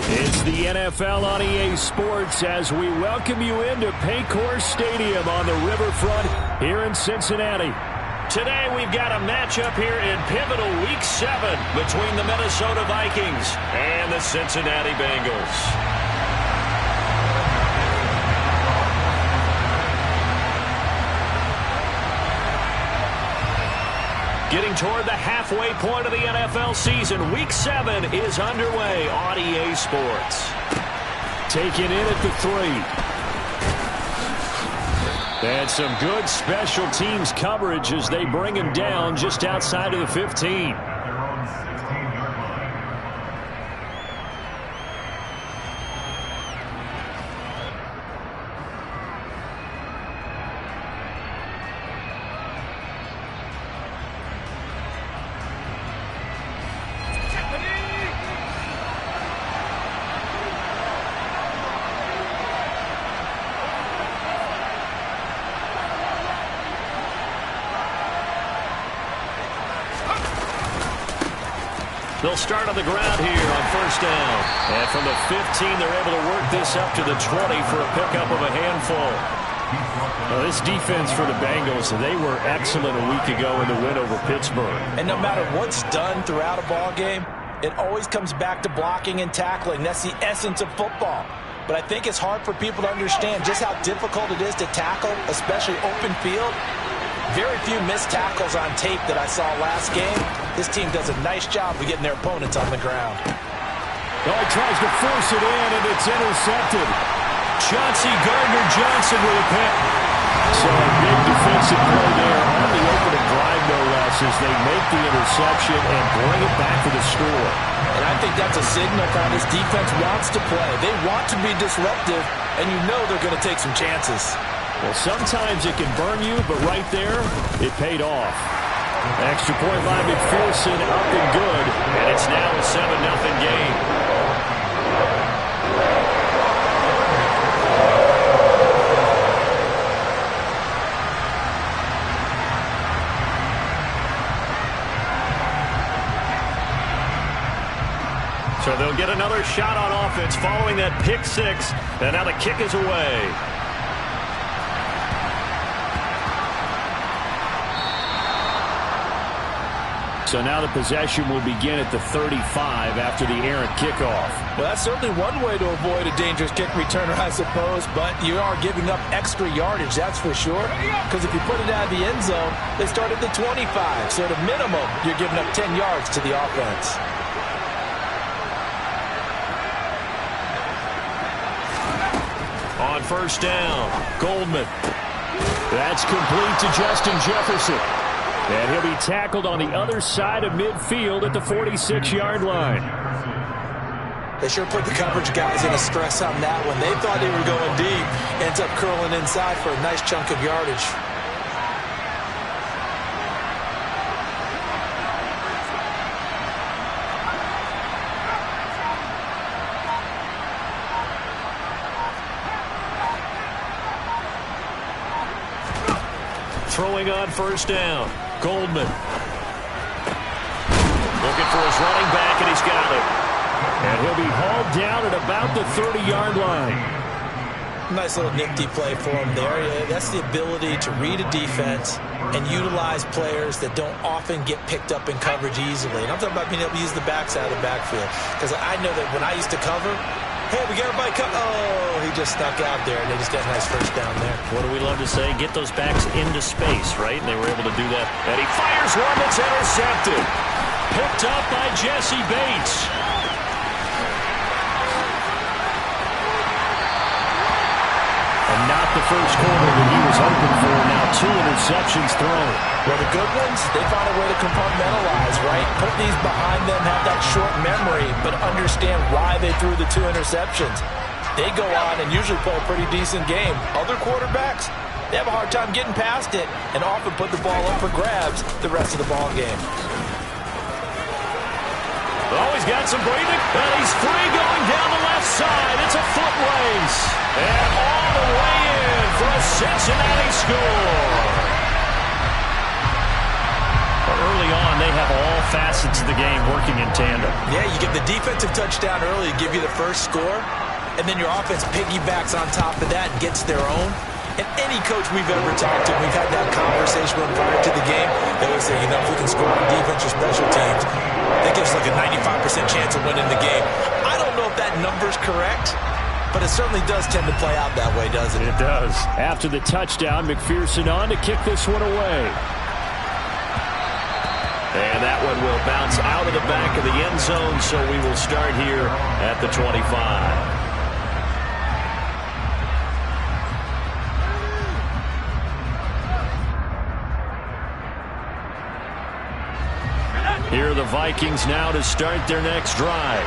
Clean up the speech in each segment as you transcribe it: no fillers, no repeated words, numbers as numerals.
It's the NFL on EA Sports as we welcome you into Paycor Stadium on the riverfront here in Cincinnati. Today we've got a matchup here in pivotal Week 7 between the Minnesota Vikings and the Cincinnati Bengals. Getting toward the halfway point of the NFL season, Week 7 is underway on EA Sports. Taken in at the 3. And some good special teams coverage as they bring him down just outside of the 15. They'll start on the ground here on first down. And from the 15, they're able to work this up to the 20 for a pickup of a handful. Well, this defense for the Bengals, they were excellent a week ago in the win over Pittsburgh. And no matter what's done throughout a ball game, it always comes back to blocking and tackling. That's the essence of football. But I think it's hard for people to understand just how difficult it is to tackle, especially open field. Very few missed tackles on tape that I saw last game. This team does a nice job of getting their opponents on the ground. Oh, he tries to force it in, and it's intercepted. Chauncey Gardner-Johnson with a pick. So a big defensive play there on the opening drive, no less, as they make the interception and bring it back to the score. And I think that's a signal how this defense wants to play. They want to be disruptive, and you know they're going to take some chances. Well, sometimes it can burn you, but right there, it paid off. Extra point by McPherson, up and good, and it's now a 7-0 game. So they'll get another shot on offense following that pick six, and now the kick is away. So now the possession will begin at the 35 after the errant kickoff. Well, that's certainly one way to avoid a dangerous kick returner, I suppose, but you are giving up extra yardage, that's for sure, because if you put it out of the end zone, they start at the 25, so at a minimum, you're giving up 10 yards to the offense. On first down, Goldman. That's complete to Justin Jefferson. And he'll be tackled on the other side of midfield at the 46-yard line. They sure put the coverage guys in a stress on that one. They thought they were going deep. Ends up curling inside for a nice chunk of yardage. Throwing on first down. Goldman. Looking for his running back, and he's got it. And he'll be hauled down at about the 30-yard line. Nice little nifty play for him there. Yeah, that's the ability to read a defense and utilize players that don't often get picked up in coverage easily. And I'm talking about being able to use the backside of the backfield. Because I know that when I used to cover, hey, we got everybody come. Oh, he just snuck out there, and they just got a nice first down there. What do we love to say? Get those backs into space, right? And they were able to do that. And he fires one that's intercepted. Picked up by Jesse Bates. And not the first quarter that he was hoping for. Now 2 interceptions thrown. Well, the good ones, they found a way to compartmentalize, right? Put these behind them, have that short memory, but understand why they threw the 2 interceptions. They go on and usually play a pretty decent game. Other quarterbacks, they have a hard time getting past it and often put the ball up for grabs the rest of the ball game. Oh, he's got some breathing, and he's free going down the left side. It's a foot race. And all the way in for a Cincinnati score. Early on, they have all facets of the game working in tandem. Yeah, you get the defensive touchdown early to give you the first score, and then your offense piggybacks on top of that and gets their own. And any coach we've ever talked to, we've had that conversation prior to the game, they always say, you know, if we can score on defense or special teams, that gives us like a 95% chance of winning the game. I don't know if that number's correct, but it certainly does tend to play out that way, doesn't it? It does. After the touchdown, McPherson on to kick this one away. And that one will bounce out of the back of the end zone, so we will start here at the 25. Here are the Vikings now to start their next drive.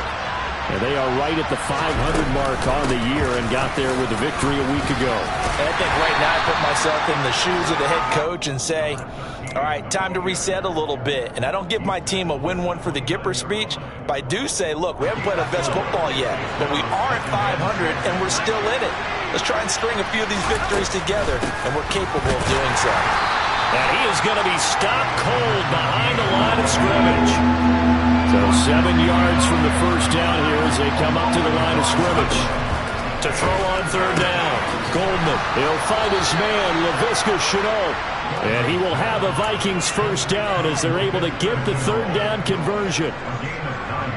And they are right at the 500 mark on the year and got there with a victory a week ago. And I think right now I put myself in the shoes of the head coach and say, all right, time to reset a little bit. And I don't give my team a win one for the Gipper speech, but I do say, look, we haven't played our best football yet, but we are at 500 and we're still in it. Let's try and string a few of these victories together, and we're capable of doing so. And he is going to be stopped cold behind the line of scrimmage. So 7 yards from the first down here as they come up to the line of scrimmage. To throw on third down, Goldman. He'll find his man, Laviska Shenault. And he will have a Vikings first down as they're able to get the third down conversion.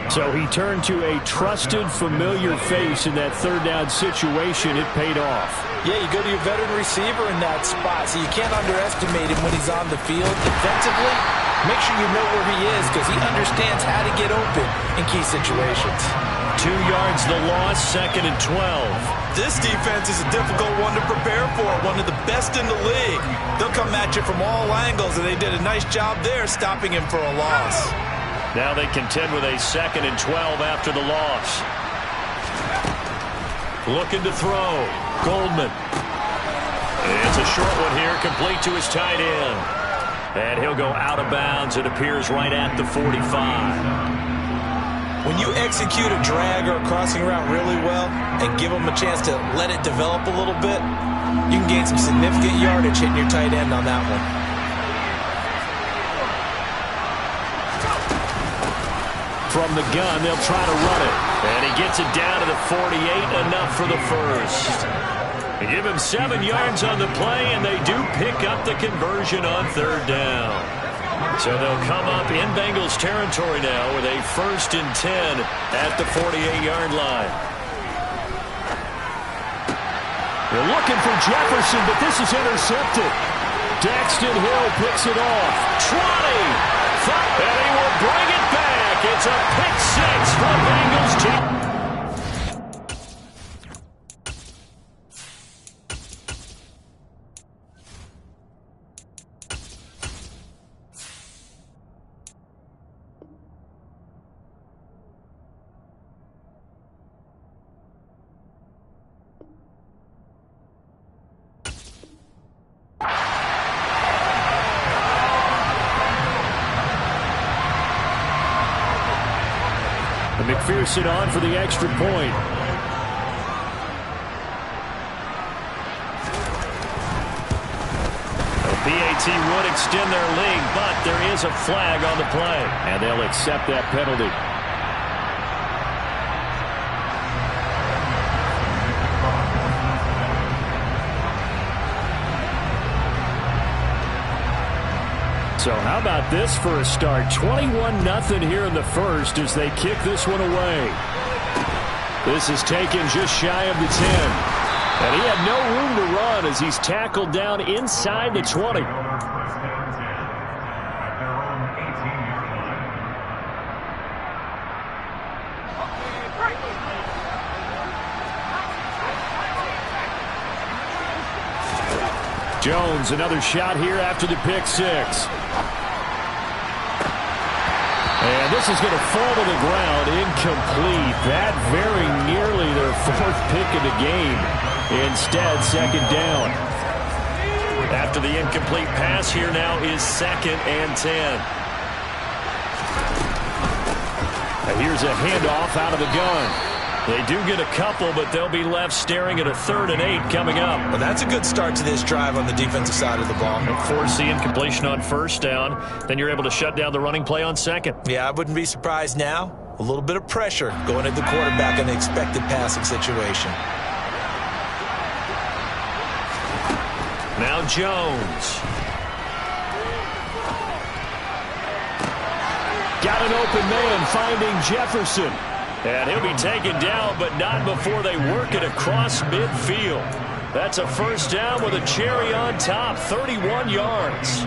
So he turned to a trusted, familiar face in that third down situation. It paid off. Yeah, you go to your veteran receiver in that spot, so you can't underestimate him when he's on the field. Defensively, make sure you know where he is because he understands how to get open in key situations. 2 yards the loss, 2nd and 12. This defense is a difficult one to prepare for, one of the best in the league. They'll come at you from all angles, and they did a nice job there stopping him for a loss. Now they contend with a 2nd and 12 after the loss. Looking to throw. Goldman. It's a short one here, complete to his tight end. And he'll go out of bounds. It appears right at the 45. When you execute a drag or a crossing route really well and give them a chance to let it develop a little bit, you can gain some significant yardage hitting your tight end on that one. From the gun, they'll try to run it. And he gets it down to the 48, enough for the first. They give him 7 yards on the play, and they do pick up the conversion on third down. So they'll come up in Bengals territory now with a 1st and 10 at the 48-yard line. They're looking for Jefferson, but this is intercepted. Daxton Hill picks it off. 20! And he will bring it back. It's a pick six for Bengals team. McPherson on for the extra point. The PAT would extend their lead, but there is a flag on the play, and they'll accept that penalty. So how about this for a start? 21-0 here in the first as they kick this one away. This is taken just shy of the 10. And he had no room to run as he's tackled down inside the 20. Jones, another shot here after the pick six. And this is going to fall to the ground, incomplete. That very nearly their 4th pick of the game. Instead, 2nd down. After the incomplete pass, here now is 2nd and 10. And here's a handoff out of the gun. They do get a couple, but they'll be left staring at a 3rd and 8 coming up. Well, that's a good start to this drive on the defensive side of the ball. Force the incompletion on 1st down. Then you're able to shut down the running play on 2nd. Yeah, I wouldn't be surprised now. A little bit of pressure going at the quarterback in the expected passing situation. Now Jones. Got an open man finding Jefferson. And he'll be taken down, but not before they work it across midfield. That's a 1st down with a cherry on top, 31 yards.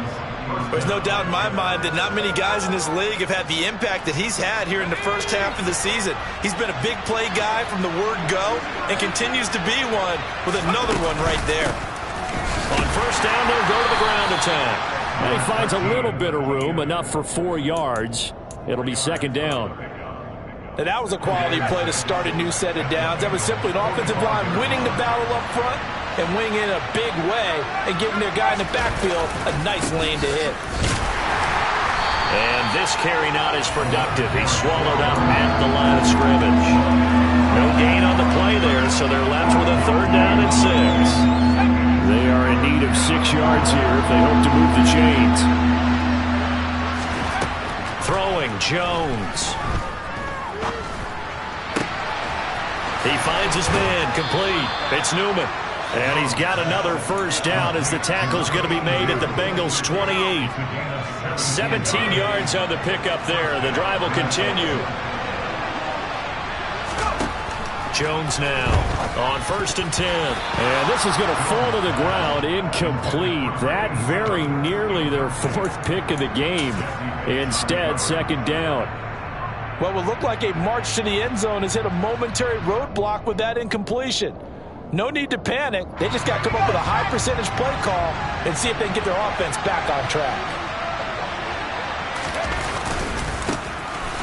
There's no doubt in my mind that not many guys in this league have had the impact that he's had here in the first half of the season. He's been a big play guy from the word go and continues to be one with another one right there. On 1st down, they'll go to the ground attack. And he finds a little bit of room, enough for 4 yards. It'll be 2nd down. Now, that was a quality play to start a new set of downs. That was simply an offensive line winning the battle up front and winning in a big way and giving their guy in the backfield a nice lane to hit. And this carry not as productive. He's swallowed up at the line of scrimmage. No gain on the play there, so they're left with a 3rd down and 6. They are in need of 6 yards here if they hope to move the chains. Throwing Jones. He finds his man, complete. It's Newman. And he's got another 1st down as the tackle's going to be made at the Bengals' 28. 17 yards on the pickup there. The drive will continue. Jones now on 1st and 10. And this is going to fall to the ground, incomplete. That very nearly their 4th pick of the game. Instead, 2nd down. What would look like a march to the end zone has hit a momentary roadblock with that incompletion. No need to panic. They just got to come up with a high percentage play call and see if they can get their offense back on track.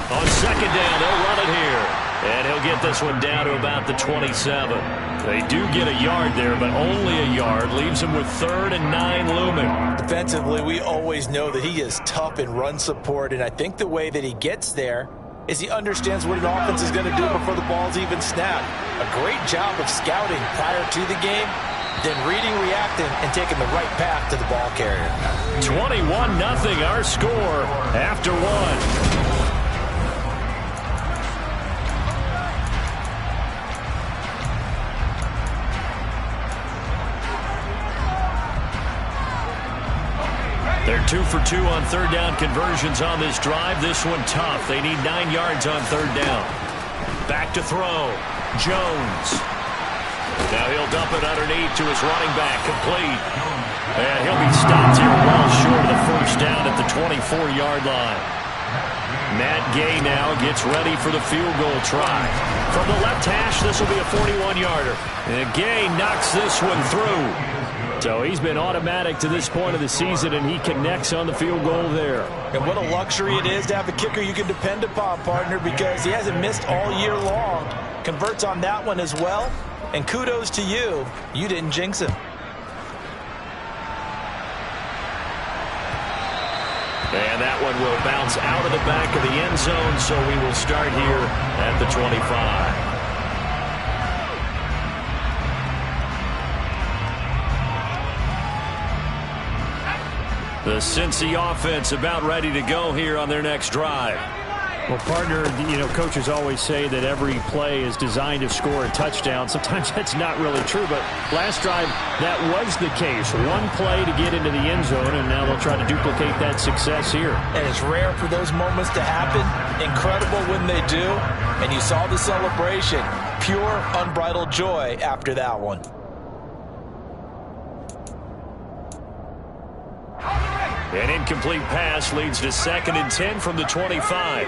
On 2nd down, they'll run it here. And he'll get this one down to about the 27. They do get a yard there, but only a yard. Leaves him with 3rd and 9 looming. Defensively, we always know that he is tough in run support, and I think the way that he gets there is he understands what an offense is going to do before the ball's even snapped. A great job of scouting prior to the game, then reading, reacting, and taking the right path to the ball carrier. 21-0 our score after 1. They're 2 for 2 on 3rd down conversions on this drive. This one tough. They need 9 yards on 3rd down. Back to throw. Jones. Now he'll dump it underneath to his running back. Complete. And he'll be stopped here well short of the 1st down at the 24-yard line. Matt Gay now gets ready for the field goal try. From the left hash, this will be a 41-yarder. And Gay knocks this one through. So he's been automatic to this point of the season, and he connects on the field goal there. And what a luxury it is to have a kicker you can depend upon, partner, because he hasn't missed all year long. Converts on that one as well. And kudos to you. You didn't jinx him. And that one will bounce out of the back of the end zone, so we will start here at the 25. The Cincy offense about ready to go here on their next drive. Well, partner, coaches always say that every play is designed to score a touchdown. Sometimes that's not really true, but last drive, that was the case. One play to get into the end zone, and now they'll try to duplicate that success here. And it's rare for those moments to happen. Incredible when they do. And you saw the celebration. Pure, unbridled joy after that one. An incomplete pass leads to 2nd and 10 from the 25.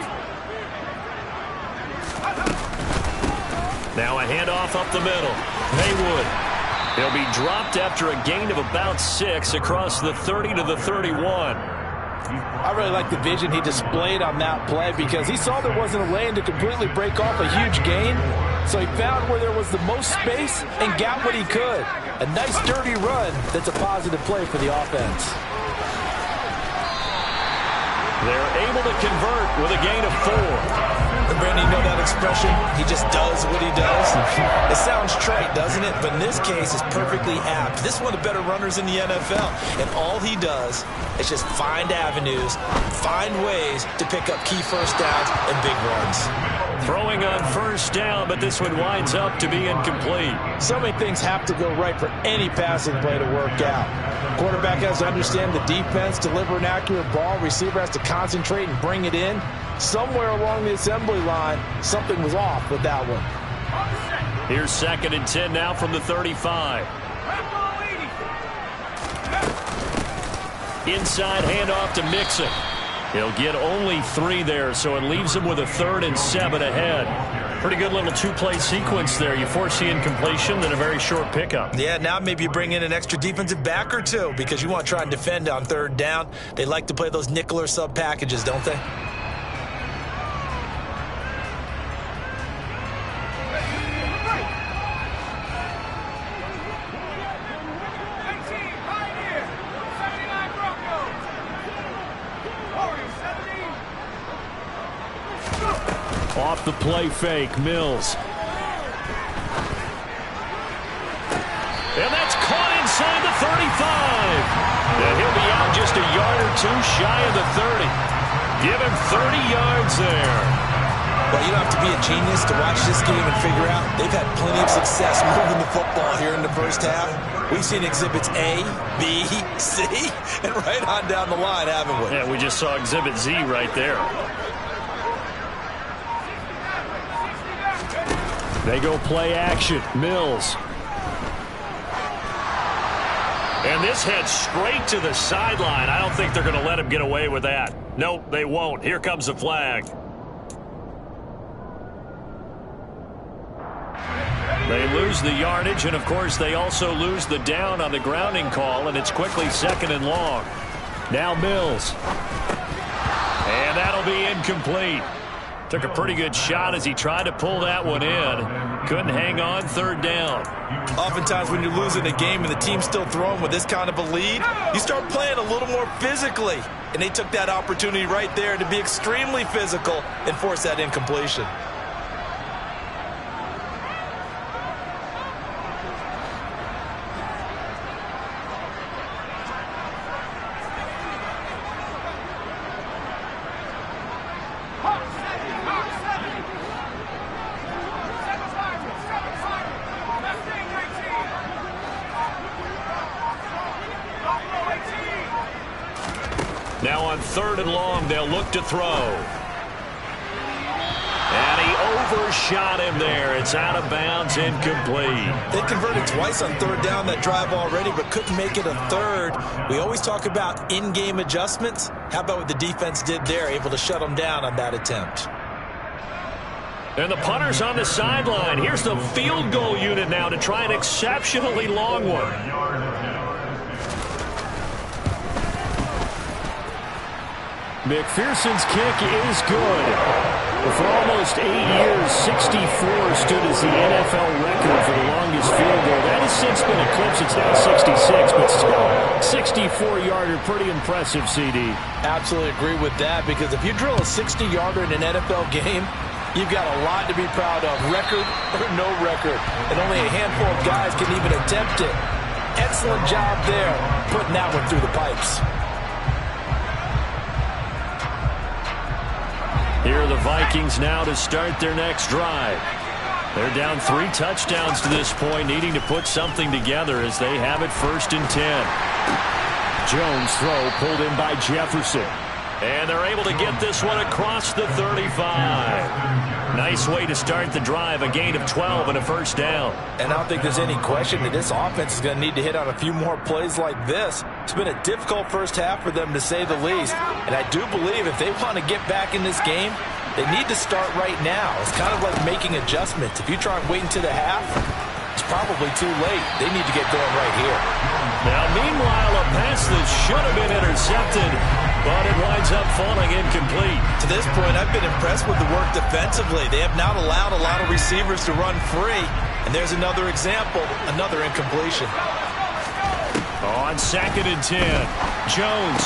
Now a handoff up the middle. Haywood. He'll be dropped after a gain of about 6 across the 30 to the 31. I really like the vision he displayed on that play because he saw there wasn't a lane to completely break off a huge gain. So he found where there was the most space and got what he could. A nice dirty run that's a positive play for the offense. They're able to convert with a gain of 4. And Brandon, you know that expression? He just does what he does. It sounds trite, doesn't it? But in this case, it's perfectly apt. This is one of the better runners in the NFL. And all he does is just find avenues, find ways to pick up key first downs and big runs. Throwing on first down, but this one winds up to be incomplete. So many things have to go right for any passing play to work out. Quarterback has to understand the defense, deliver an accurate ball. Receiver has to concentrate and bring it in. Somewhere along the assembly line, something was off with that one. Here's 2nd and 10 now from the 35. Inside handoff to Mixon. He'll get only 3 there, so it leaves him with a 3rd and 7 ahead. Pretty good little 2-play sequence there. You force the incompletion, then a very short pickup. Yeah, now maybe you bring in an extra defensive back or 2 because you want to try and defend on 3rd down. They like to play those nickel or sub packages, don't they? Off the play fake, Mills. And that's caught inside the 35. And he'll be out just a yard or 2 shy of the 30. Give him 30 yards there. Well, you don't have to be a genius to watch this game and figure out they've had plenty of success moving the football here in the first half. We've seen exhibits A, B, C, and right on down the line, haven't we? Yeah, we just saw exhibit Z right there. They go play action. Mills. And this heads straight to the sideline. I don't think they're going to let him get away with that. Nope, they won't. Here comes the flag. They lose the yardage, and of course they also lose the down on the grounding call, and it's quickly 2nd and long. Now Mills. And that'll be incomplete. Took a pretty good shot as he tried to pull that one in. Couldn't hang on 3rd down. Oftentimes when you're losing a game and the team's still throwing with this kind of a lead, you start playing a little more physically. And they took that opportunity right there to be extremely physical and force that incompletion. Now on 3rd and long, they'll look to throw. And he overshot him there. It's out of bounds, incomplete. They converted twice on 3rd down that drive already, but couldn't make it a 3rd. We always talk about in-game adjustments. How about what the defense did there, able to shut them down on that attempt? And the punter's on the sideline. Here's the field goal unit now to try an exceptionally long one. McPherson's kick is good. For almost 8 years, 64 stood as the NFL record for the longest field goal. That has since been eclipsed. It's now 66, but still 64-yarder, pretty impressive, CD. Absolutely agree with that, because if you drill a 60-yarder in an NFL game, you've got a lot to be proud of, record or no record. And only a handful of guys can even attempt it. Excellent job there, putting that one through the pipes. Here are the Vikings now to start their next drive. They're down 3 touchdowns to this point, needing to put something together as they have it 1st and 10. Jones throw pulled in by Jefferson. And they're able to get this one across the 35. Nice way to start the drive, a gain of 12 and a 1st down. And I don't think there's any question that this offense is going to need to hit on a few more plays like this. It's been a difficult first half for them, to say the least. And I do believe if they want to get back in this game, they need to start right now. It's kind of like making adjustments. If you try and wait until the half, it's probably too late. They need to get going right here. Now, meanwhile, a pass that should have been intercepted, but it winds up falling incomplete. To this point, I've been impressed with the work defensively. They have not allowed a lot of receivers to run free. And there's another example, another incompletion. On 2nd and 10, Jones.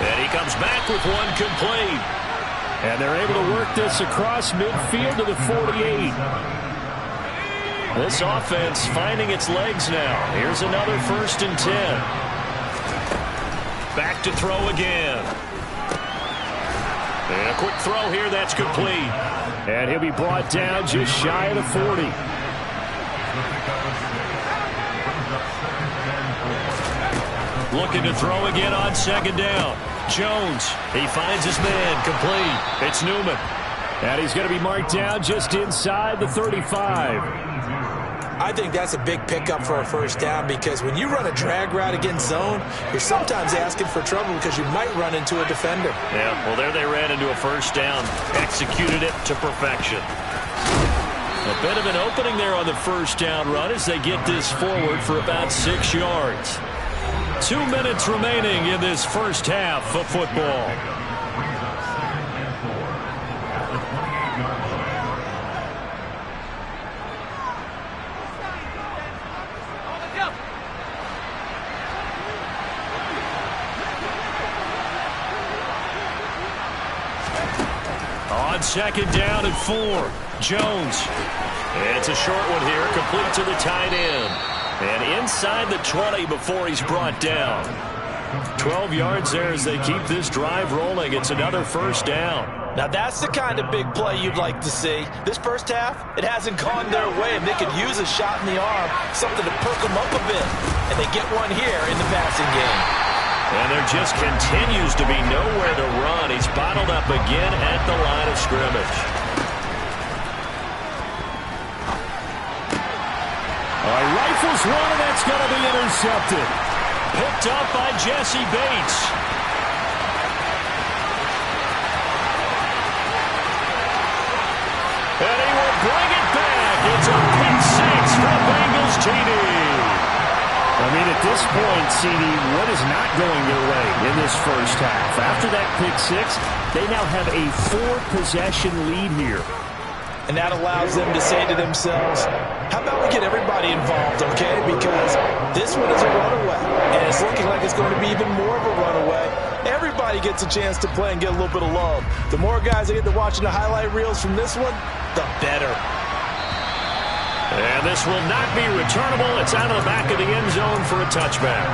And he comes back with one complete. And they're able to work this across midfield to the 48. This offense finding its legs now. Here's another 1st and 10. Back to throw again. And a quick throw here, that's complete. And he'll be brought down just shy of the 40. Looking to throw again on 2nd down. Jones, he finds his man, complete. It's Newman. And he's going to be marked down just inside the 35. I think that's a big pickup for a 1st down, because when you run a drag route against zone, you're sometimes asking for trouble because you might run into a defender. Yeah, well, there they ran into a 1st down. Executed it to perfection. A bit of an opening there on the 1st down run as they get this forward for about 6 yards. 2 minutes remaining in this 1st half of football. On 2nd down and 4. Jones. And it's a short one here, complete to the tight end. And inside the 20 before he's brought down. 12 yards there as they keep this drive rolling. It's another 1st down. Now that's the kind of big play you'd like to see. This 1st half, it hasn't gone their way, and they could use a shot in the arm, something to perk them up a bit. And they get one here in the passing game. And there just continues to be nowhere to run. He's bottled up again at the line of scrimmage. Rifles one, and that's going to be intercepted. Picked up by Jesse Bates. And he will bring it back. It's a pick 6 for Bengals TD. I mean, at this point, CD, what is not going their way in this 1st half? After that pick 6, they now have a 4-possession lead here. And that allows them to say to themselves, how about we get everybody involved, okay? Because this one is a runaway, and it's looking like it's going to be even more of a runaway. Everybody gets a chance to play and get a little bit of love. The more guys that get to watching the highlight reels from this one, the better. And this will not be returnable. It's out of the back of the end zone for a touchback.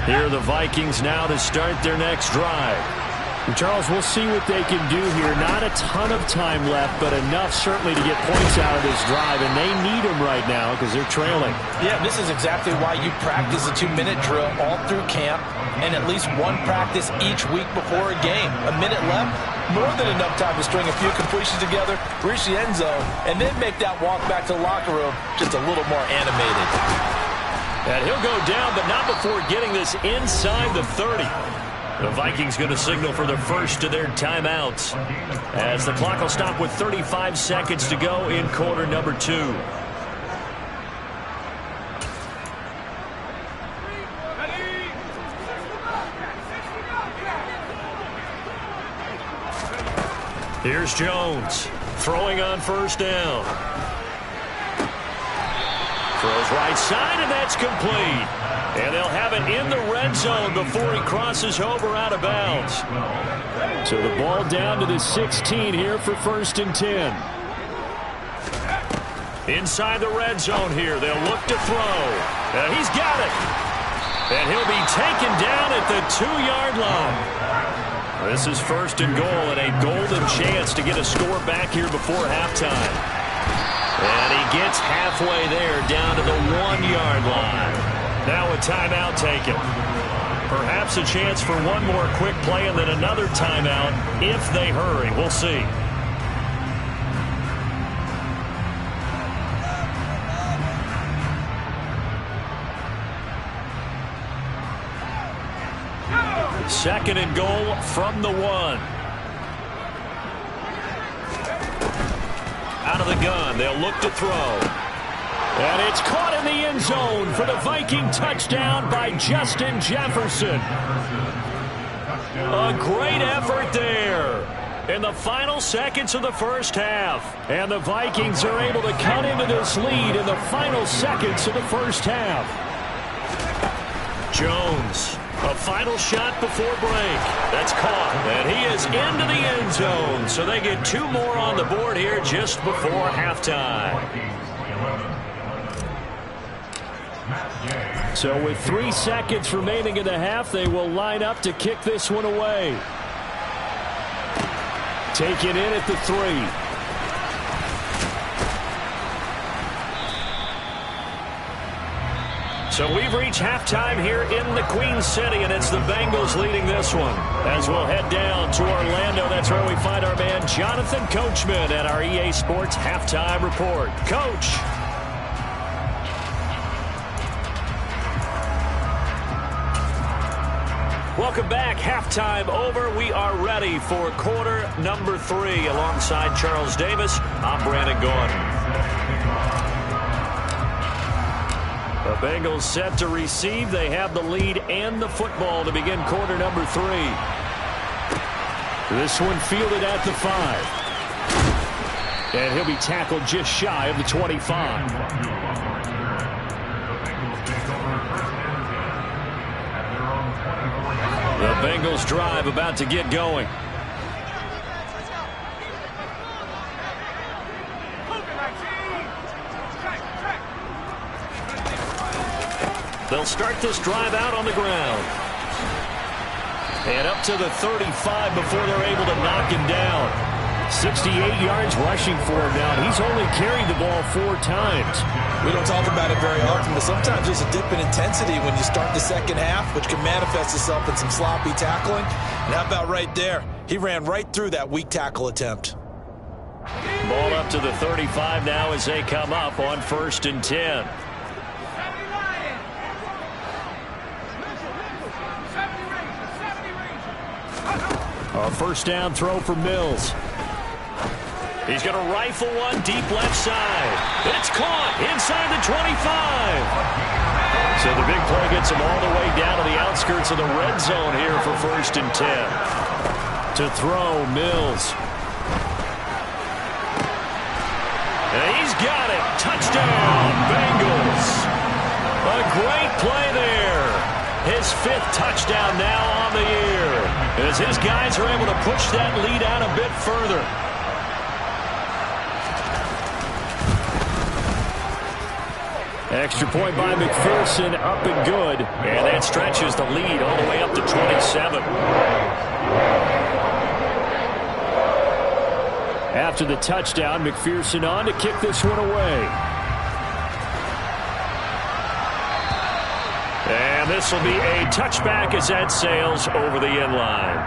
Here are the Vikings now to start their next drive. Charles, we'll see what they can do here. Not a ton of time left, but enough certainly to get points out of this drive, and they need them right now because they're trailing. Yeah, this is exactly why you practice a 2-minute drill all through camp and at least one practice each week before a game. A minute left, more than enough time to string a few completions together, reach the end zone, and then make that walk back to the locker room just a little more animated. And he'll go down, but not before getting this inside the 30. The Vikings going to signal for the first of their timeouts as the clock will stop with 35 seconds to go in quarter number 2. Here's Jones throwing on 1st down. Throws right side, and that's complete. And they'll have it in the red zone before he crosses over out of bounds. So the ball down to the 16 here for 1st and 10. Inside the red zone here, they'll look to throw. And he's got it. And he'll be taken down at the 2-yard line. This is 1st and goal, and a golden chance to get a score back here before halftime. And he gets halfway there down to the 1-yard line. Now a timeout taken. Perhaps a chance for one more quick play and then another timeout if they hurry. We'll see. Second and goal from the 1. Out of the gun, they'll look to throw. And it's caught in the end zone for the Viking touchdown by Justin Jefferson. A great effort there in the final seconds of the first half. And the Vikings are able to cut into this lead in the final seconds of the first half. Jones, a final shot before break. That's caught, and he is into the end zone. So they get 2 more on the board here just before halftime. So with 3 seconds remaining in the half, they will line up to kick this one away. Taken in at the 3. So we've reached halftime here in the Queen City, and it's the Bengals leading this one. As we'll head down to Orlando, that's where we find our man Jonathan Coachman at our EA Sports Halftime Report. Coach. Welcome back. Halftime over. We are ready for quarter number 3. Alongside Charles Davis, I'm Brandon Gaudin. The Bengals set to receive. They have the lead and the football to begin quarter number 3. This one fielded at the 5. And he'll be tackled just shy of the 25. The Bengals drive about to get going. They'll start this drive out on the ground. And up to the 35 before they're able to knock him down. 68 yards rushing for him now. He's only carried the ball 4 times. We don't talk about it very often, but sometimes there's a dip in intensity when you start the second half, which can manifest itself in some sloppy tackling. And how about right there? He ran right through that weak tackle attempt. Ball up to the 35 now as they come up on 1st and 10. A first down throw for Mills. He's going to rifle one deep left side. It's caught inside the 25. So the big play gets him all the way down to the outskirts of the red zone here for 1st and 10. To throw, Mills. And he's got it. Touchdown, Bengals. A great play there. His 5th touchdown now on the year, as his guys are able to push that lead out a bit further. Extra point by McPherson, up and good. And that stretches the lead all the way up to 27. After the touchdown, McPherson on to kick this one away. And this will be a touchback as that sails over the end line.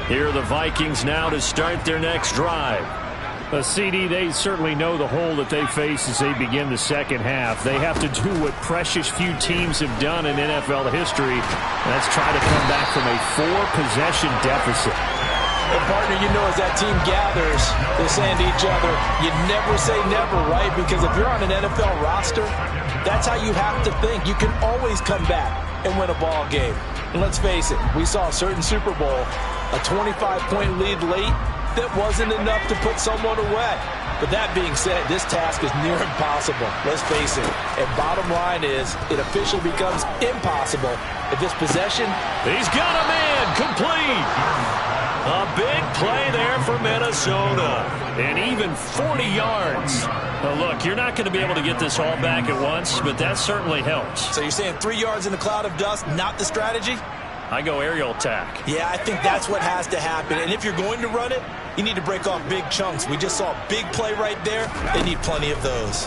Here are the Vikings now to start their next drive. CD, they certainly know the hole that they face as they begin the second half. They have to do what precious few teams have done in NFL history. And that's try to come back from a 4-possession deficit. Well, partner, you know, as that team gathers, they're saying to each other, you never say never, right? Because if you're on an NFL roster, that's how you have to think. You can always come back and win a ball game. And let's face it, we saw a certain Super Bowl, a 25-point lead late, that wasn't enough to put someone away. But that being said, this task is near impossible. Let's face it. And bottom line is, it officially becomes impossible if this possession... He's got a man, complete! A big play there for Minnesota. And even 40 yards. Now look, you're not going to be able to get this all back at once, but that certainly helps. So you're saying 3 yards in a cloud of dust, not the strategy? I go aerial attack. Yeah, I think that's what has to happen. And if you're going to run it, you need to break off big chunks. We just saw a big play right there. They need plenty of those.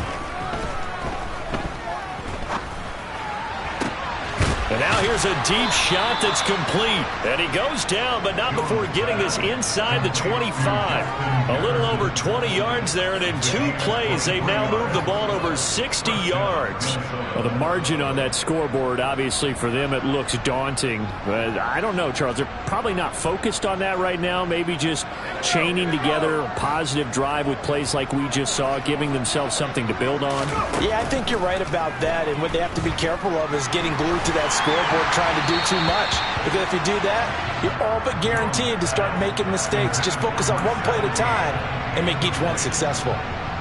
And now here's a deep shot that's complete. And he goes down, but not before getting this inside the 25. A little over 20 yards there, and in 2 plays, they've now moved the ball over 60 yards. Well, the margin on that scoreboard, obviously, for them, it looks daunting. But I don't know, Charles. They're probably not focused on that right now. Maybe just chaining together a positive drive with plays like we just saw, giving themselves something to build on. Yeah, I think you're right about that. And what they have to be careful of is getting glued to that scoreboard trying to do too much. Because if you do that, you're all but guaranteed to start making mistakes. Just focus on one play at a time and make each one successful.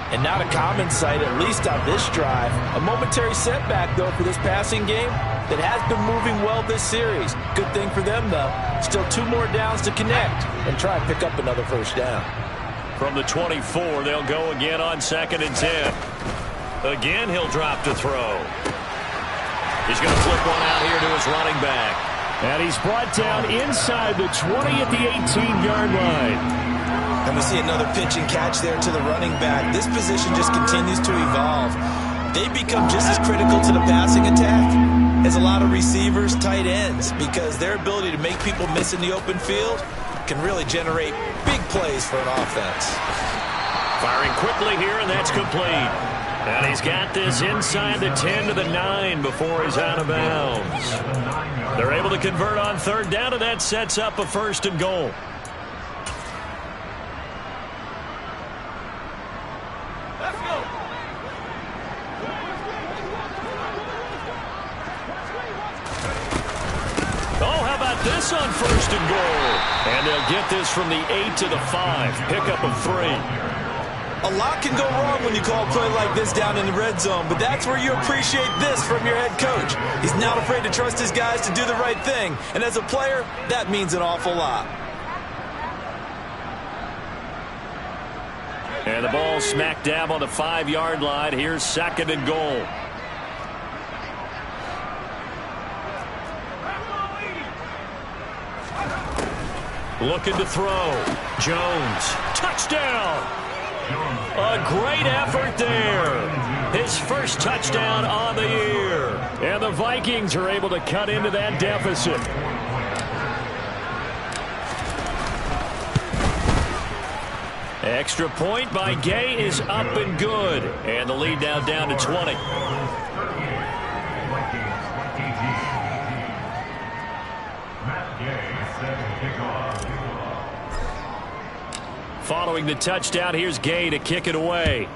And not a common sight, at least on this drive. A momentary setback, though, for this passing game that has been moving well this series. Good thing for them, though. Still 2 more downs to connect and try and pick up another first down. From the 24, they'll go again on 2nd and 10. Again, he'll drop to throw. He's going to flip one out here to his running back. And he's brought down inside the 20 at the 18-yard line. And we see another pitch and catch there to the running back. This position just continues to evolve. They become just as critical to the passing attack as a lot of receivers, tight ends, because their ability to make people miss in the open field can really generate big plays for an offense. Firing quickly here, and that's complete. And he's got this inside the 10 to the 9 before he's out of bounds. They're able to convert on 3rd down, and that sets up a 1st and goal. This on 1st and goal. And they'll get this from the 8 to the 5. Pickup of 3. A lot can go wrong when you call a play like this down in the red zone, but that's where you appreciate this from your head coach. He's not afraid to trust his guys to do the right thing. And as a player, that means an awful lot. And the ball smack dab on the 5-yard line. Here's 2nd and goal. Looking to throw. Jones. Touchdown. A great effort there. His first touchdown on the year. And the Vikings are able to cut into that deficit. Extra point by Gay is up and good. And the lead now down to 20. Following the touchdown, here's Gay to kick it away.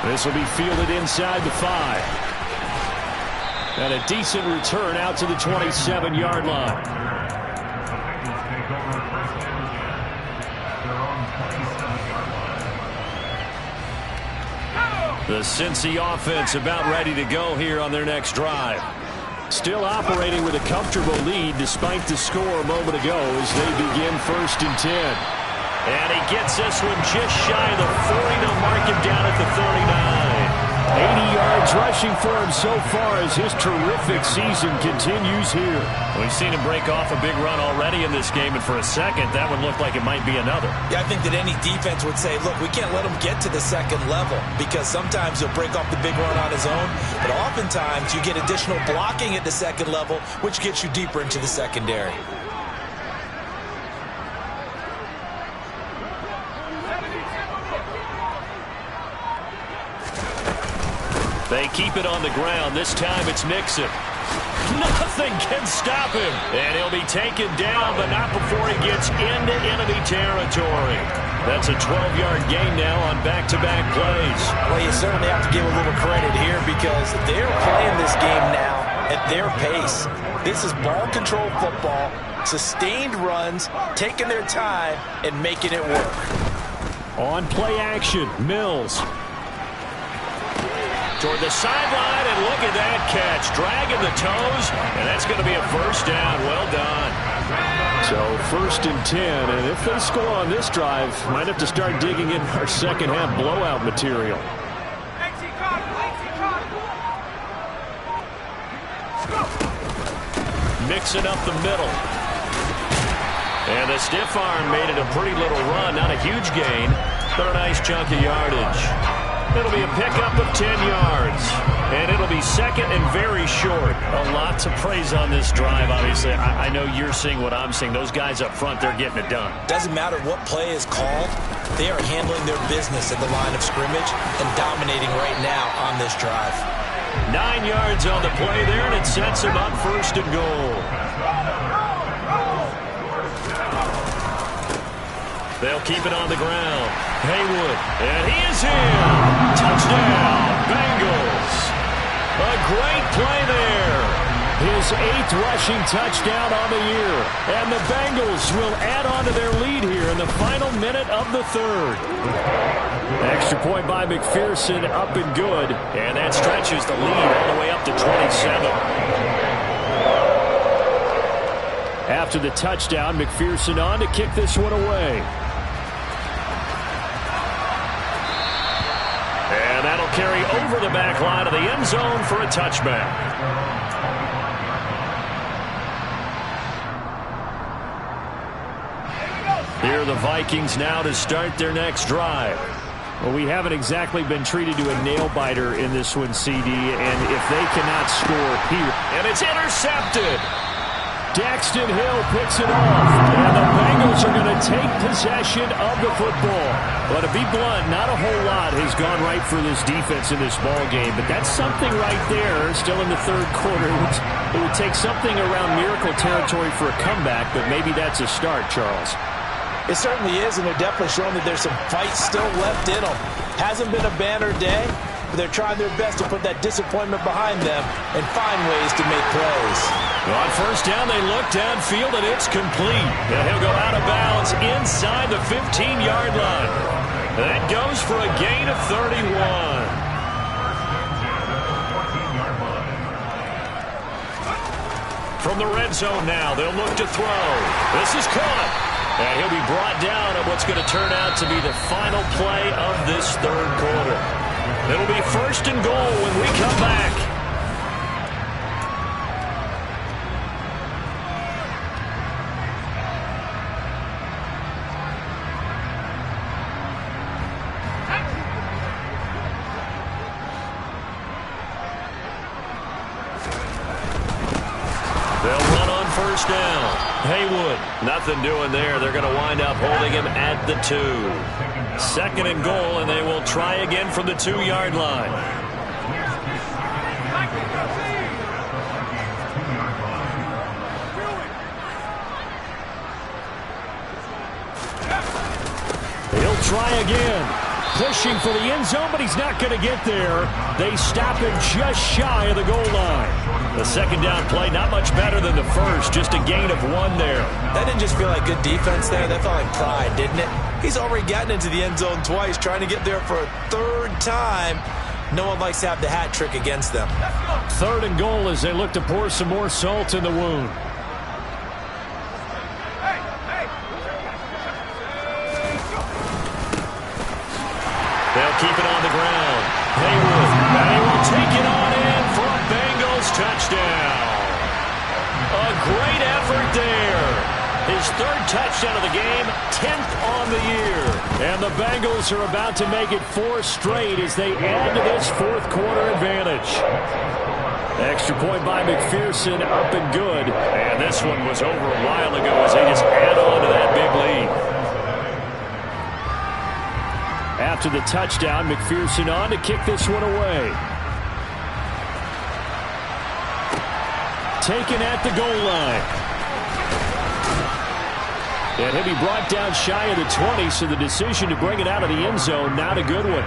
This will be fielded inside the 5. And a decent return out to the 27-yard line. The Cincy offense about ready to go here on their next drive. Still operating with a comfortable lead despite the score a moment ago as they begin 1st and 10. And he gets this one just shy of the 40. They'll mark him down at the 39. 80 yards rushing for him so far as his terrific season continues here. We've seen him break off a big run already in this game, and for a second, that one looked like it might be another. Yeah, I think that any defense would say, look, we can't let him get to the 2nd level because sometimes he'll break off the big run on his own, but oftentimes you get additional blocking at the 2nd level, which gets you deeper into the secondary. They keep it on the ground. This time it's Mixon. Nothing can stop him. And he'll be taken down, but not before he gets into enemy territory. That's a 12-yard gain now on back-to-back plays. Well, you certainly have to give a little credit here because they're playing this game now at their pace. This is ball control football, sustained runs, taking their time, and making it work. On play action, Mills. Toward the sideline, and look at that catch. Dragging the toes, and that's going to be a 1st down. Well done. So 1st and 10, and if they score on this drive, might have to start digging in our second-half blowout material. Mixing up the middle. And the stiff arm made it a pretty little run. Not a huge gain, but a nice chunk of yardage. It'll be a pickup of 10 yards. And it'll be 2nd and very short. A lot to praise on this drive, obviously. I know you're seeing what I'm seeing. Those guys up front, they're getting it done. Doesn't matter what play is called. They are handling their business at the line of scrimmage and dominating right now on this drive. 9 yards on the play there, and it sets him up 1st and goal. They'll keep it on the ground. Haywood, and he is in. Touchdown, Bengals. great play there. His 8th rushing touchdown on the year. And the Bengals will add on to their lead here in the final minute of the 3rd. Extra point by McPherson, up and good. And that stretches the lead all the way up to 27. After the touchdown, McPherson on to kick this one away. And that'll carry over the back line of the end zone for a touchback. Here are the Vikings now to start their next drive. Well, we haven't exactly been treated to a nail-biter in this one, CD, and if they cannot score here. And it's intercepted. Daxton Hill picks it off, and the Bengals are going to take possession of the football. But to be blunt, not a whole lot has gone right for this defense in this ball game, but that's something right there, still in the 3rd quarter. It would take something around miracle territory for a comeback, but maybe that's a start, Charles. It certainly is, and they're definitely showing that there's some fight still left in them. Hasn't been a banner day, but they're trying their best to put that disappointment behind them and find ways to make plays. On first down, they look downfield, and it's complete. And he'll go out of bounds inside the 15-yard line. That goes for a gain of 31. From the red zone now, they'll look to throw. This is caught. And he'll be brought down at what's going to turn out to be the final play of this 3rd quarter. It'll be 1st and goal when we come back. They'll run on first down. Haywood, nothing doing there. They're going to wind up holding him at the 2. 2nd and goal, and they will try again from the 2-yard line. He'll try again. Pushing for the end zone, but he's not going to get there. They stop him just shy of the goal line. The 2nd down play, not much better than the 1st, just a gain of 1 there. That didn't just feel like good defense there. That felt like pride, didn't it? He's already gotten into the end zone twice, trying to get there for a 3rd time. No one likes to have the hat trick against them. 3rd and goal as they look to pour some more salt in the wound. They'll keep it on the ground. Haywood, and he will take it on in for a Bengals touchdown. A great effort there. His 3rd touchdown of the game, 10th on the year. And the Bengals are about to make it 4 straight as they add to this 4th quarter advantage. Extra point by McPherson, up and good. And this one was over a while ago as they just add on to that big lead. After the touchdown, McPherson on to kick this one away. Taken at the goal line. And he'll be brought down shy of the 20, so the decision to bring it out of the end zone, not a good one.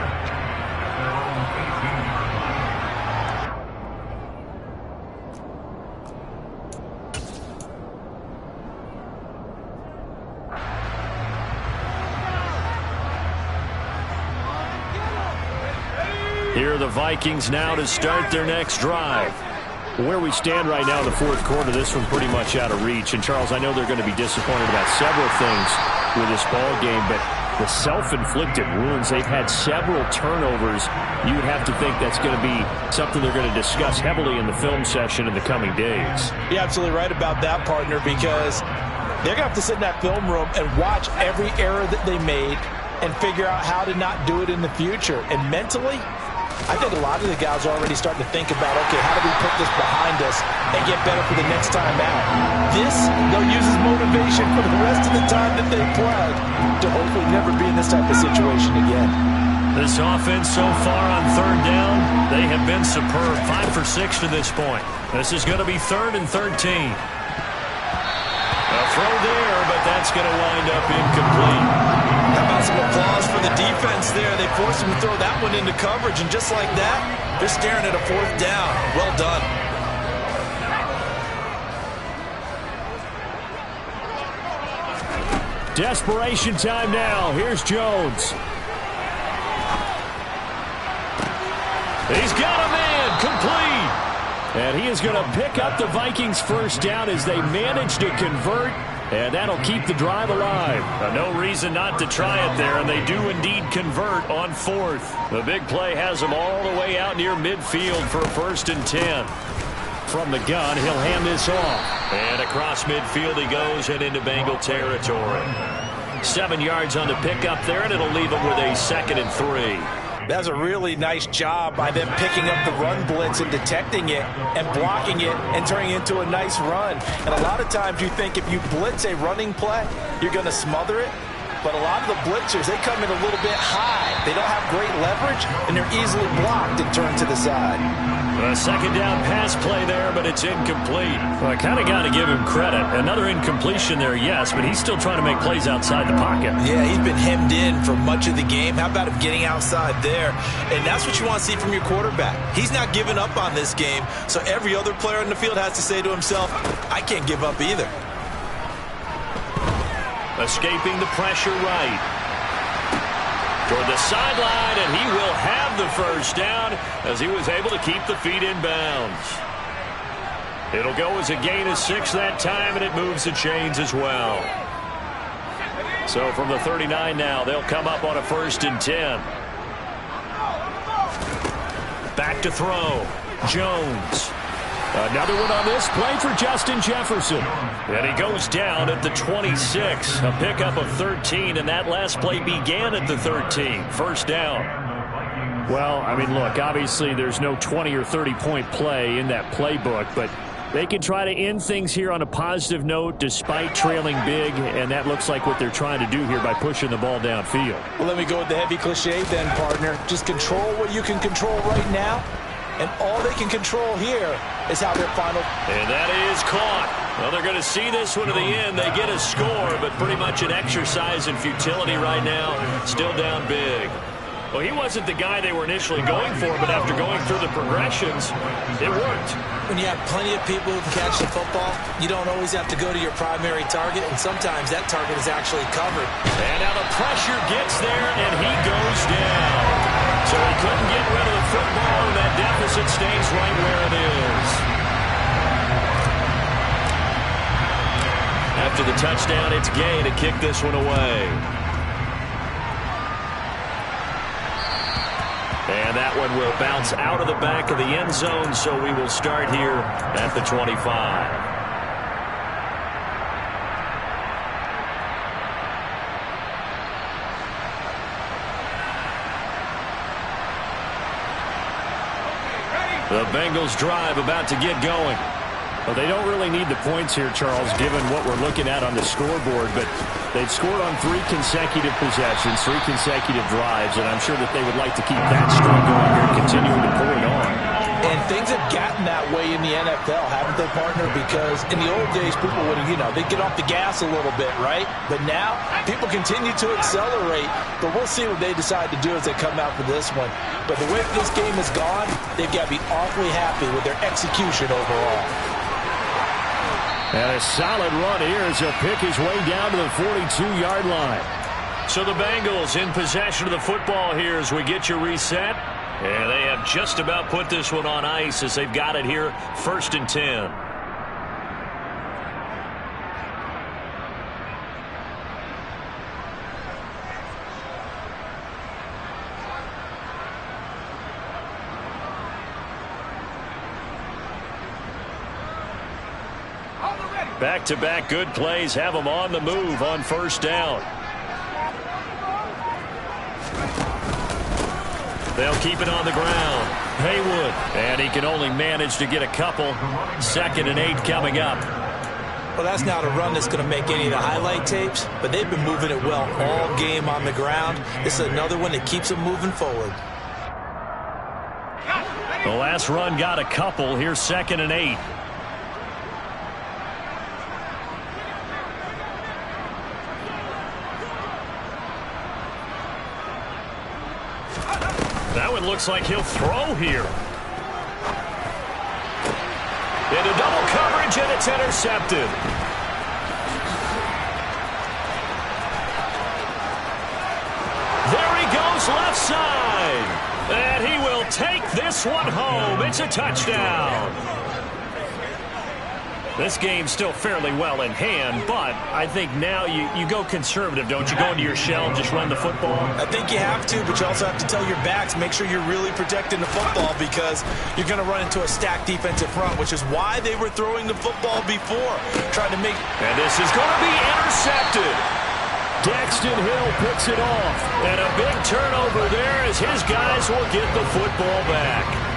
Here are the Vikings now to start their next drive. Where we stand right now in the 4th quarter, this one's pretty much out of reach. And, Charles, I know they're going to be disappointed about several things with this ball game, but the self-inflicted wounds, they've had several turnovers. You would have to think that's going to be something they're going to discuss heavily in the film session in the coming days. You're absolutely right about that, partner, because they're going to have to sit in that film room and watch every error that they made and figure out how to not do it in the future. And mentally, I think a lot of the guys are already starting to think about, okay, how do we put this behind us and get better for the next time out? This, they'll use as motivation for the rest of the time that they play to hopefully never be in this type of situation again. This offense so far on 3rd down, they have been superb. 5 for 6 to this point. This is going to be 3rd and 13. A throw there, but that's going to wind up incomplete. How about some applause for the defense there. They forced him to throw that one into coverage, and just like that, they're staring at a 4th down. Well done. Desperation time now. Here's Jones. He's got a man complete. And he is going to pick up the Vikings' first down as they manage to convert. And that'll keep the drive alive. No reason not to try it there, and they do indeed convert on 4th. The big play has them all the way out near midfield for a 1st and 10. From the gun, he'll hand this off. And across midfield he goes and into Bengal territory. 7 yards on the pickup there, and it'll leave him with a 2nd and 3. That's a really nice job by them picking up the run blitz and detecting it and blocking it and turning it into a nice run. And a lot of times you think if you blitz a running play, you're going to smother it. But a lot of the blitzers, they come in a little bit high. They don't have great leverage, and they're easily blocked and turned to the side. A 2nd down pass play there, but it's incomplete. Well, I kind of got to give him credit. Another incompletion there, yes, but he's still trying to make plays outside the pocket. Yeah, he's been hemmed in for much of the game. How about him getting outside there? And that's what you want to see from your quarterback. He's not giving up on this game, so every other player in the field has to say to himself, I can't give up either. Escaping the pressure right. Toward the sideline, and he will have the first down as he was able to keep the feet in bounds. It'll go as a gain of 6 that time, and it moves the chains as well. So from the 39 now, they'll come up on a 1st and 10. Back to throw. Jones. Another one on this play for Justin Jefferson. And he goes down at the 26. A pickup of 13, and that last play began at the 13. 1st down. Well, I mean, look, obviously there's no 20 or 30-point play in that playbook, but they can try to end things here on a positive note despite trailing big, and that looks like what they're trying to do here by pushing the ball downfield. Well, let me go with the heavy cliche then, partner. Just control what you can control right now. And all they can control here is how their final. And that is caught. Well, they're going to see this one to the end. They get a score, but pretty much an exercise in futility right now. Still down big. Well, he wasn't the guy they were initially going for, but after going through the progressions, it worked. When you have plenty of people who can catch the football, you don't always have to go to your primary target, and sometimes that target is actually covered. And now the pressure gets there, and he goes down. So he couldn't get rid of the football, and that deficit stays right where it is. After the touchdown, it's Gay to kick this one away. And that one will bounce out of the back of the end zone, so we will start here at the 25. The Bengals drive about to get going. Well, they don't really need the points here, Charles, given what we're looking at on the scoreboard, but they've scored on 3 consecutive possessions, 3 consecutive drives, and I'm sure that they would like to keep that streak going here and continuing to pull it on. And things have gotten that way in the NFL, haven't they, partner? Because in the old days, people would, they'd get off the gas a little bit, right? But now, people continue to accelerate, but we'll see what they decide to do as they come out for this one. But the way this game has gone, they've got to be awfully happy with their execution overall. And a solid run here as he'll pick his way down to the 42-yard line. So the Bengals in possession of the football here as we get you reset. And they have just about put this one on ice as they've got it here, 1st and 10. Back-to-back good plays have them on the move on 1st down. They'll keep it on the ground. Haywood. And he can only manage to get a couple. 2nd and 8 coming up. Well, that's not a run that's going to make any of the highlight tapes, but they've been moving it well all game on the ground. This is another one that keeps them moving forward. The last run got a couple. Here's 2nd and 8. That one looks like he'll throw here. Into double coverage, and it's intercepted. There he goes, left side. And he will take this one home. It's a touchdown. This game's still fairly well in hand, but I think now you go conservative, don't you? Go into your shell and just run the football? I think you have to, but you also have to tell your backs, make sure you're really protecting the football because you're going to run into a stacked defensive front, which is why they were throwing the football before, trying to make... And this is going to be intercepted. Daxton Hill picks it off. And a big turnover there as his guys will get the football back.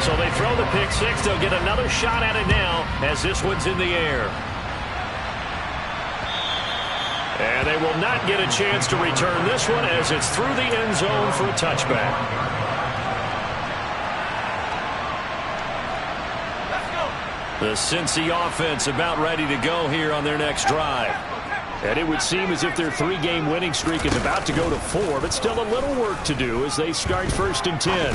So they throw the pick six. They'll get another shot at it now as this one's in the air. And they will not get a chance to return this one as it's through the end zone for a touchback. The Cincy offense about ready to go here on their next drive. And it would seem as if their three-game winning streak is about to go to 4, but still a little work to do as they start 1st and 10.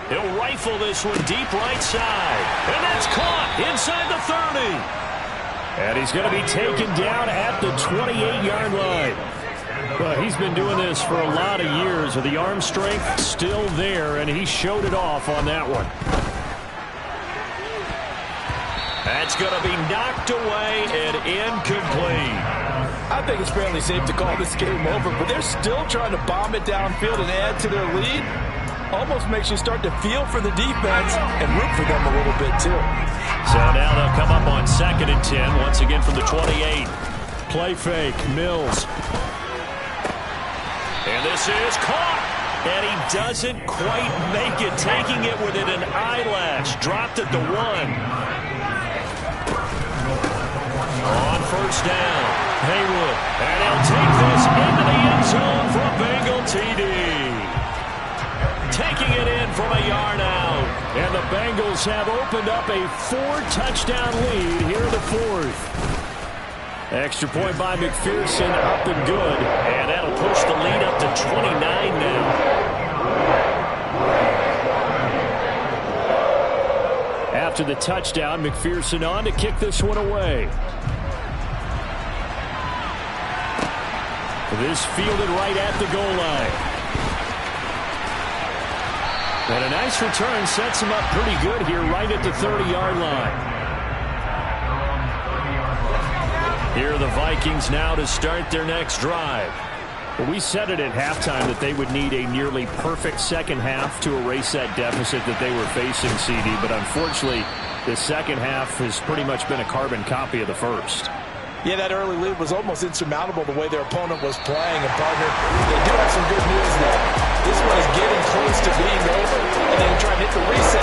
He'll rifle this one deep right side. And that's caught inside the 30. And he's going to be taken down at the 28-yard line. Well, he's been doing this for a lot of years with the arm strength still there, and he showed it off on that one. That's going to be knocked away and incomplete. I think it's fairly safe to call this game over, but they're still trying to bomb it downfield and add to their lead. Almost makes you start to feel for the defense and root for them a little bit, too. So now they'll come up on 2nd and 10, once again from the 28. Play fake, Mills. And this is caught. And he doesn't quite make it, taking it within an eyelash. Dropped at the 1. On 1st down, Haywood. And he'll take this into the end zone for a Bengal TD. Taking it in from a yard out. And the Bengals have opened up a 4-touchdown lead here in the 4th. Extra point by McPherson, up and good. And that'll push the lead up to 29 now. After the touchdown, McPherson on to kick this one away. This fielded right at the goal line. And a nice return sets him up pretty good here right at the 30-yard line. Here are the Vikings now to start their next drive. Well, we said it at halftime that they would need a nearly perfect second half to erase that deficit that they were facing, CD. But unfortunately, the second half has pretty much been a carbon copy of the first. Yeah, that early lead was almost insurmountable the way their opponent was playing. And, partner, they do have some good news now. This one is getting close to being over, and they try to hit the reset